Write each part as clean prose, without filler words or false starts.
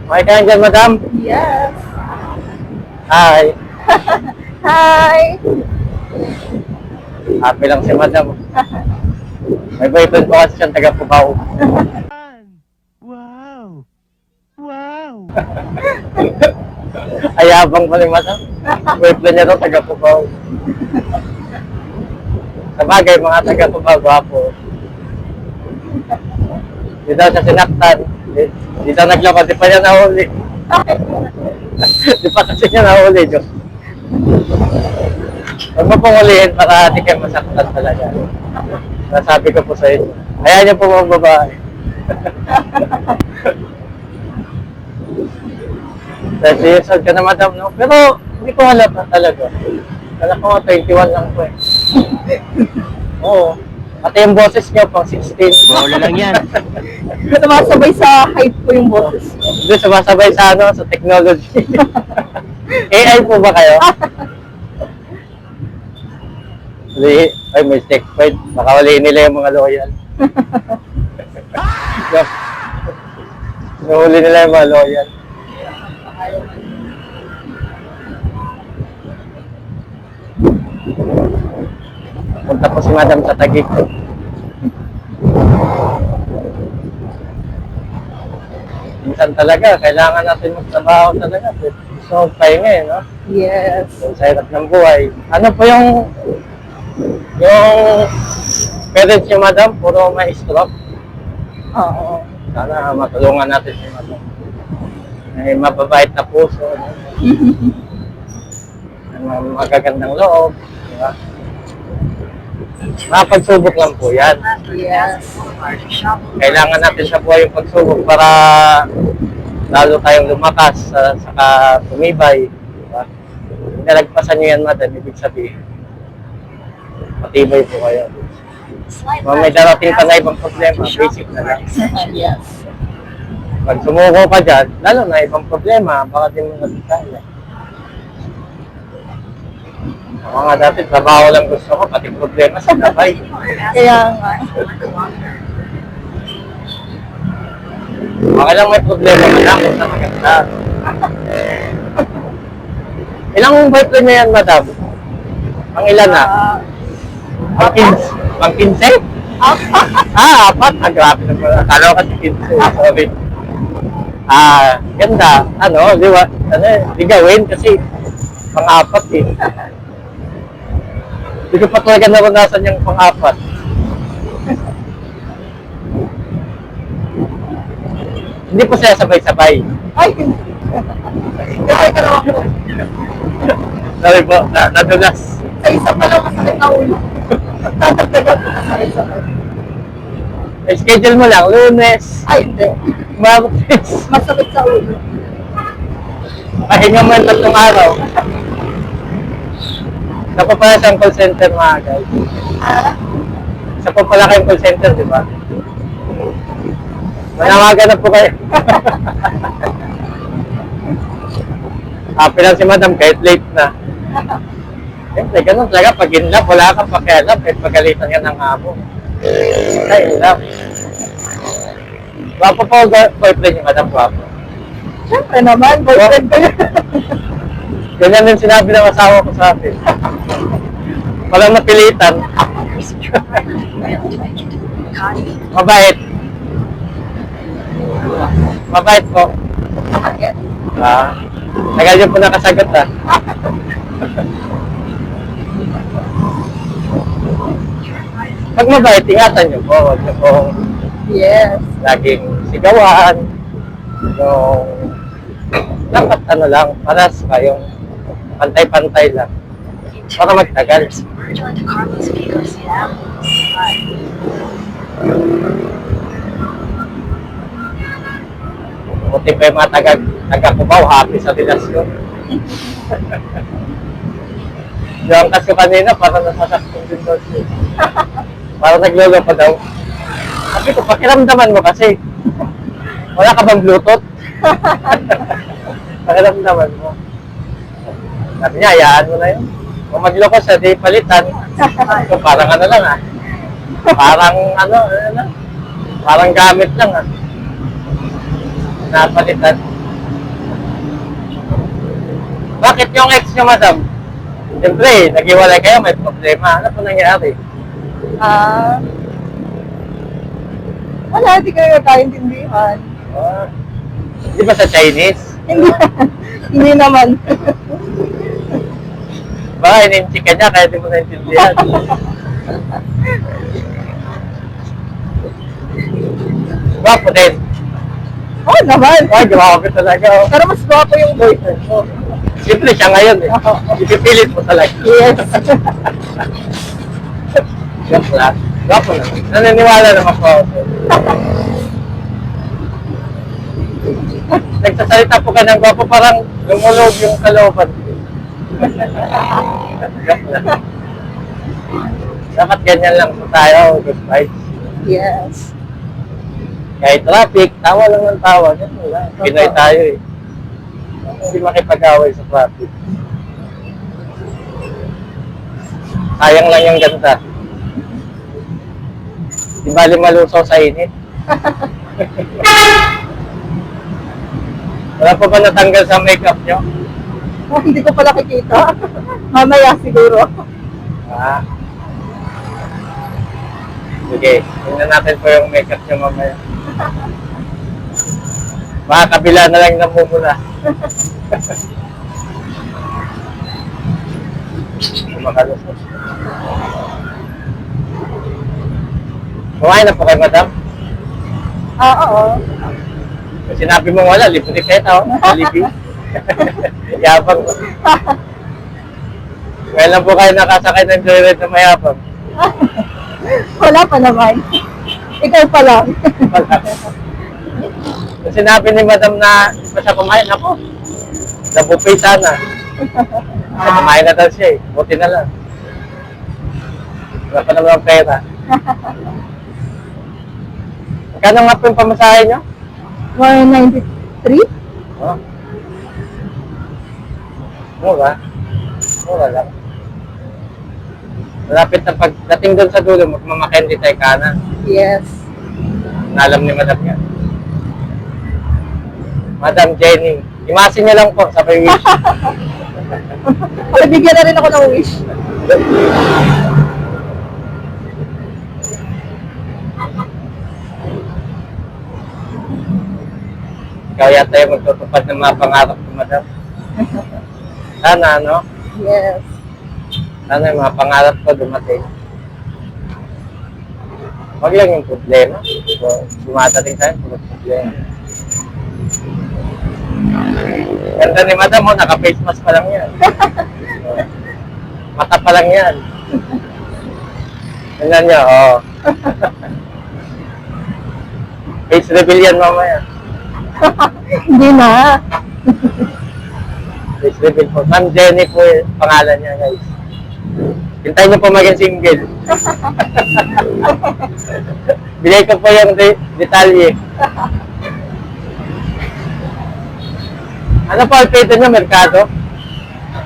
Okay ka dyan, madam? Yes. Hi. Hi. Happy lang si madam. May boyfriend po kasi siyang taga Cubao. Wow! Wow! Ayabang pa ni madam. Boyfriend niya daw taga Cubao. Sabagay, mga taga Cubao, gwapo. Di daw siya sinaktan. Di daw naglakad, di pa niya nahuli. Di pa kasi niya nahuli, Diyos. Huwag mo pong ulihin para di kayo masaktan talaga. Nasabi ko po sa inyo. Ayaw niyo po mga babae. Dahil years old ka na, madam, no? Pero hindi ko halata talaga. Kala ko nga 21 lang po eh. Oo. Pati yung boses niyo pang 16. Bola lang yan. Sumasabay sa height ko yung boses ko. Hindi, sumasabay sa ano, sa technology. AI po ba kayo? Hindi. Ay, may checkpoint. Baka waliin nila yung mga loyal. Nahuli nila yung mga loyal. Punta po si Madam sa Taguig. Minsan talaga, kailangan natin magtrabaho talaga. Gusto mo pahinga eh, no? Yes. Sa hirap ng buhay. Ano po yung parents niyo, madam, puro may stroke. Oo. Sana matulungan natin si madam. May mababait na puso. No? May magagandang loob. Diba? Mapagsubok lang po yan. Yes. Kailangan natin sa buhay yung pagsubok para lalo tayong lumakas, saka tumibay. Diba? Nalagpasan nyo yan, madam, ibig sabihin. Matibay po kayo. May darating pa na ibang problema, basic na lang. Yes. Pag sumuko ka dyan, lalo na ibang problema, baka din mo nagkaya. Ako nga dati, trabaho lang gusto ko, pati problema sa gabay. Kaya nga. Okay lang may problema ka lang, kung saan maganda. Ilang boyfriend niya yan, madam? Ang ilan na? Ang 15? Ang 15? Apat. Grabe na pala. Akala ko kasi 15. Sorry. Ganda. Ligawin kasi pang-apat eh. Hindi ko pa talaga naranasan yung pang-apat. Hindi po sila sabay-sabay. Ay, hindi. Kaya ka naman po. Sorry po, nadulas. Sa isa pa lang masakit na ulo. Tatagdagan ko masakit sa ulo. Schedule mo lang, Lunes, Ay, hindi. Martes. Masakit sa ulo. Pahinga mo yung 3 araw. Isa po pala siyang call center, mga guys. Isa po pala kayong call center, di ba? Manawagan na po kayo. Happy lang si madam kahit late na. Siyempre, ganun talaga. Pag in love, wala kang pakialam. Kahit pagalitan ka ng amo. Ay, in love. Wapo po, boyfriend yung madam, wapo. Siyempre naman, boyfriend ko yun. Ganyan din sinabi ng asawa ko sa akin. Walang napilitan. Mabait. Mabait po. Tagal niyo po nakasagot Pag mabait, ingatan niyo po. Huwag niyo po Yes. laging sigawan. Yung dapat lang, paras kayong pantay-pantay lang. Para magtagal. Buti pa yung mga taga-Cubao, happy sa relasyon. Yung kasi kanina, parang nasasaktan din daw siya. Parang naglolo pa daw. Sabi ko, pakiramdaman mo kasi. Wala ka bang Bluetooth? Pakiramdaman mo. Sabi niya, hayaan mo na yun. Kung magloko siya, di palitan. So, parang ano lang Parang parang gamit lang Napalitan. Bakit yung ex nyo, madam? Siyempre, naghiwalay kayo, may problema. Ano po nangyari? Ah, wala, hindi kayo nagkaintindihan. Ah, di ba sa Chinese? Hindi, hindi naman. Baka ininchi ka niya, kaya di mo naintindihan. Gwapo din. Oo naman. Ay, gwapo talaga. Oh. Pero mas gwapo yung boyfriend ko. Siyempre siya ngayon eh. Ipipilit mo talaga. Yes. Gwapo lang. Gwapo lang. Naniniwala naman po ako. Nagsasalita po ka ng gwapo, parang lumulog yung kalooban. Gwapo lang. Dapat ganyan lang po tayo, good vibes. Yes. Kahit traffic, tawa lang ng tawa. Ganun lang. Pinoy tayo eh. Hindi makipag-away sa traffic. Sayang lang yung ganda. Di bali malusaw sa init. Wala pa ba natanggal sa makeup nyo? Oh, hindi ko pala kikita. Mamaya siguro. Ah. Sige, tingnan natin po yung makeup nyo mamaya. Baka kabila na lang namumula. Kumakalusot. Kumain na po kayo, madam? Ah, oo. Sinabi mo wala, lipunik kayo tao. Lipi. Yabang. Kailan po kayo nakasakay ng joyride na mayabang? Wala pa naman. Ikaw pa lang. Wala. Kung sinabi ni madam na pa siya kumain, ako. Sa buffet sana. Kumain na daw siya eh. Buti na lang. Wala pa naman ang pera. Magkano nga po yung pamasahe nyo? 193? Oh. Mura. Mura lang. Malapit na pagdating doon sa dulo, magmamakendi tayo kanan. Yes. Nalam ni madam yan. Madam Jenny. Imasin niyo lang po, sabay wish. Bigyan na rin ako ng wish. Ikaw yata yung magtutupad ng mga pangarap ko, madam. Sana, ano? Yes. Sana yung mga pangarap ko dumating. Huwag lang yung problema. So, dumadating tayo pag problema. Ganda ni madam mo, naka-face mask pa lang yan. Mata pa lang yan. Tingnan nyo, oo. Face reveal yan mamaya. Hindi na. Face reveal po. Ma'am Jenny po yung pangalan niya, guys. Hintayin niyo po maging single. Bigay ko po yung detalye. Ano po ang pwede niyo, Mercado?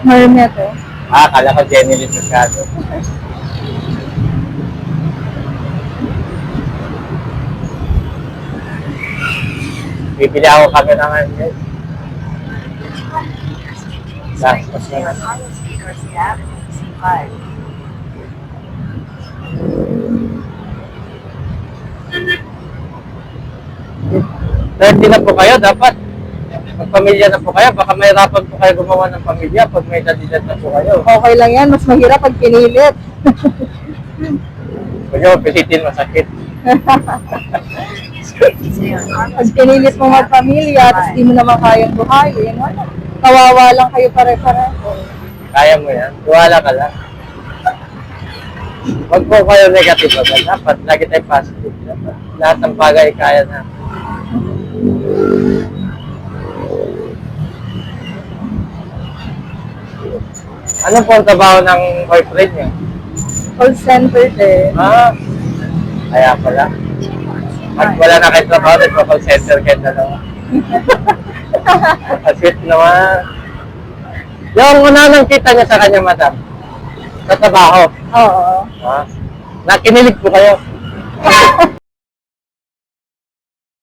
Marneto. Ah, kala ko Jenny Lynn Mercado. Bibili ako kami ng ano, guys. Last pas na na. Ready na po kayo, dapat. Magpamilya na po kayo, baka mahirapan po kayo gumawa ng pamilya pag may edad na po kayo. Okay lang yan. Mas mahirap pag pinilit. Huwag nyo pilitin, masakit. Pag pinilit mo magpamilya, tapos di mo naman kayang buhayin, wala. Kawawa lang kayo pare-pareho. Kaya mo yan, tuwala ka lang. Huwag po kayo negative agad. Dapat lagi tayo positive. Dapat lahat ng bagay kaya na. Ano po ang trabaho ng boyfriend niyo? Call center din. Ah, kaya pala. Pag wala na kayo trabaho, nagpa-call center kayo dalawa. Sweet naman. Yung unang kita niya sa kanya, madam, sa trabaho. Oo. Ah, nakinilig po kayo.